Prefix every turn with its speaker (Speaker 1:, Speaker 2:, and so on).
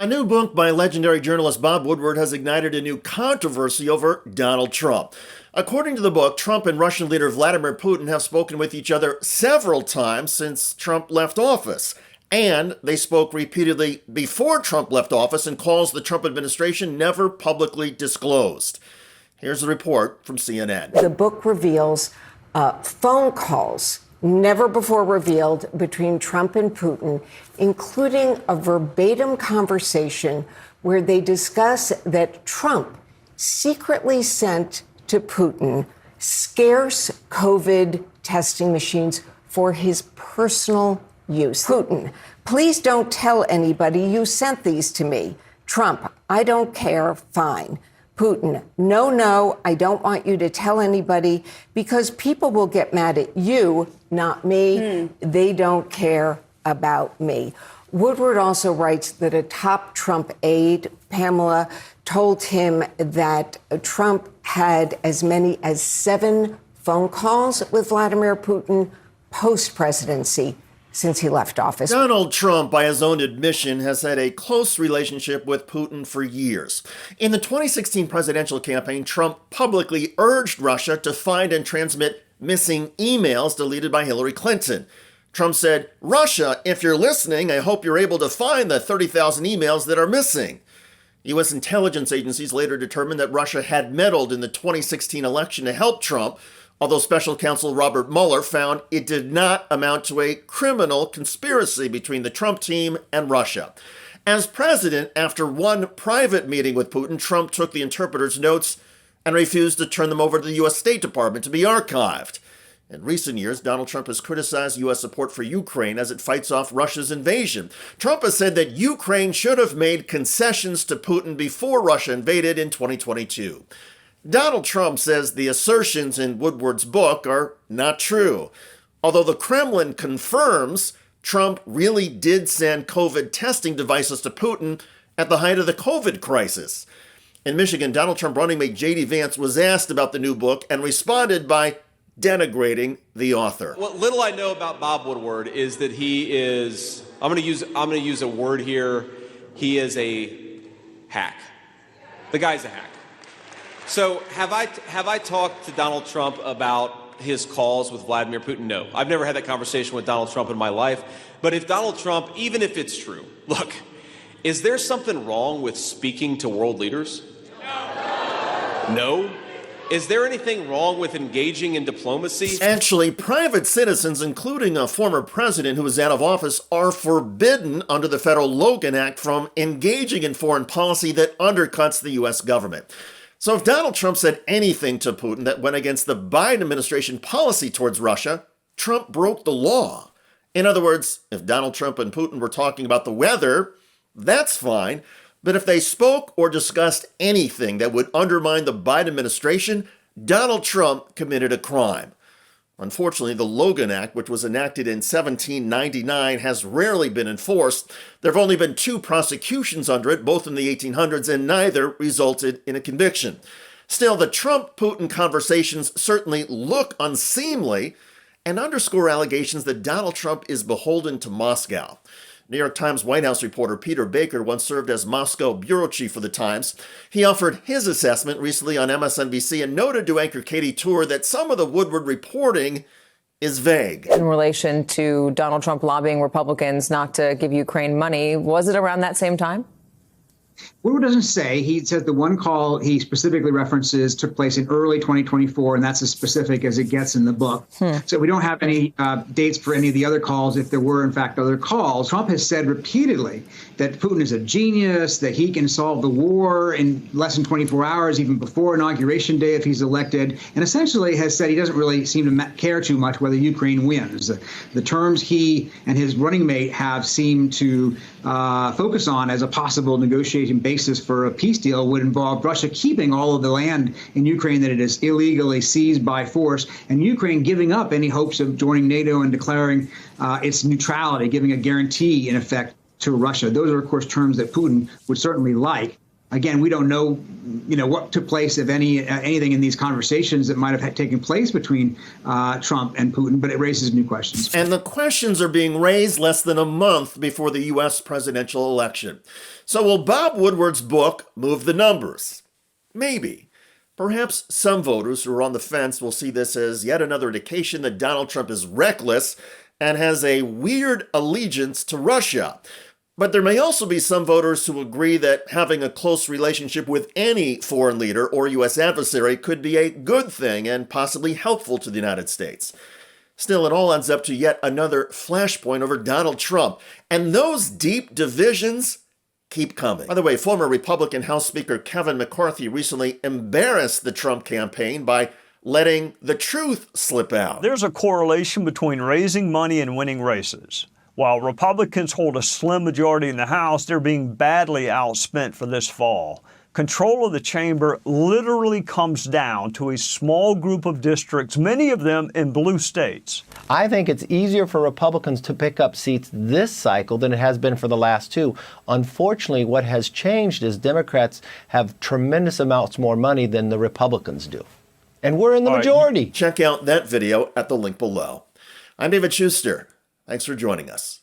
Speaker 1: A new book by legendary journalist Bob Woodward has ignited a new controversy over Donald Trump. According to the book, Trump and Russian leader Vladimir Putin have spoken with each other several times since Trump left office. And they spoke repeatedly before Trump left office in calls the Trump administration never publicly disclosed. Here's a report from CNN.
Speaker 2: The book reveals phone calls never before revealed between Trump and Putin, including a verbatim conversation where they discuss that Trump secretly sent to Putin scarce COVID testing machines for his personal use. Putin, please don't tell anybody you sent these to me. Trump, I don't care, fine. Putin, no, I don't want you to tell anybody because people will get mad at you, not me. They don't care about me. Woodward also writes that a top Trump aide, Pamela, told him that Trump had as many as 7 phone calls with Vladimir Putin post-presidency since he left office.
Speaker 1: Donald Trump, by his own admission, has had a close relationship with Putin for years. In the 2016 presidential campaign, Trump publicly urged Russia to find and transmit missing emails deleted by Hillary Clinton. Trump said, "Russia, if you're listening, I hope you're able to find the 30,000 emails that are missing." U.S. intelligence agencies later determined that Russia had meddled in the 2016 election to help Trump, although special counsel Robert Mueller found it did not amount to a criminal conspiracy between the Trump team and Russia. As president, after one private meeting with Putin, Trump took the interpreter's notes and refused to turn them over to the U.S. State Department to be archived. In recent years, Donald Trump has criticized U.S. support for Ukraine as it fights off Russia's invasion. Trump has said that Ukraine should have made concessions to Putin before Russia invaded in 2022. Donald Trump says the assertions in Woodward's book are not true, although the Kremlin confirms Trump really did send COVID testing devices to Putin at the height of the COVID crisis. In Michigan, Donald Trump running mate J.D. Vance was asked about the new book and responded by denigrating the author.
Speaker 3: What little I know about Bob Woodward is that he is, I'm going to use a word here, he is a hack. The guy's a hack. So have I talked to Donald Trump about his calls with Vladimir Putin? No. I've never had that conversation with Donald Trump in my life. But if Donald Trump, even if it's true, look, is there something wrong with speaking to world leaders? No? Is there anything wrong with engaging in diplomacy?
Speaker 1: Actually, private citizens, including a former president who is out of office, are forbidden under the federal Logan Act from engaging in foreign policy that undercuts the U.S. government. So if Donald Trump said anything to Putin that went against the Biden administration policy towards Russia, Trump broke the law. In other words, if Donald Trump and Putin were talking about the weather, that's fine. But if they spoke or discussed anything that would undermine the Biden administration, Donald Trump committed a crime. Unfortunately, the Logan Act, which was enacted in 1799, has rarely been enforced. There have only been 2 prosecutions under it, both in the 1800s, and neither resulted in a conviction. Still, the Trump-Putin conversations certainly look unseemly and underscore allegations that Donald Trump is beholden to Moscow. New York Times White House reporter Peter Baker once served as Moscow bureau chief for the Times. He offered his assessment recently on MSNBC and noted to anchor Katie Tour that some of the Woodward reporting is vague.
Speaker 4: In relation to Donald Trump lobbying Republicans not to give Ukraine money, was it around that same time?
Speaker 5: Woodward doesn't say. He says the one call he specifically references took place in early 2024, and that's as specific as it gets in the book. So we don't have any dates for any of the other calls, if there were, in fact, other calls. Trump has said repeatedly that Putin is a genius, that he can solve the war in less than 24 hours, even before Inauguration Day if he's elected, and essentially has said he doesn't really seem to care too much whether Ukraine wins. The terms he and his running mate have seemed to focus on as a possible negotiating basis for a peace deal would involve Russia keeping all of the land in Ukraine that it is illegally seized by force, and Ukraine giving up any hopes of joining NATO and declaring its neutrality, giving a guarantee, in effect, to Russia. Those are, of course, terms that Putin would certainly like. Again, we don't know, what took place, if anything in these conversations that might have taken place between Trump and Putin, but it raises new questions.
Speaker 1: And the questions are being raised less than a month before the U.S. presidential election. So will Bob Woodward's book move the numbers? Maybe. Perhaps some voters who are on the fence will see this as yet another indication that Donald Trump is reckless and has a weird allegiance to Russia. But there may also be some voters who agree that having a close relationship with any foreign leader or U.S. adversary could be a good thing and possibly helpful to the United States. Still, it all adds up to yet another flashpoint over Donald Trump. And those deep divisions keep coming. By the way, former Republican House Speaker Kevin McCarthy recently embarrassed the Trump campaign by letting the truth slip out.
Speaker 6: There's a correlation between raising money and winning races. While Republicans hold a slim majority in the House, they're being badly outspent for this fall. Control of the chamber literally comes down to a small group of districts, many of them in blue states.
Speaker 7: I think it's easier for Republicans to pick up seats this cycle than it has been for the last two. Unfortunately, what has changed is Democrats have tremendous amounts more money than the Republicans do. And we're in the majority.
Speaker 1: Check out that video at the link below. I'm David Shuster. Thanks for joining us.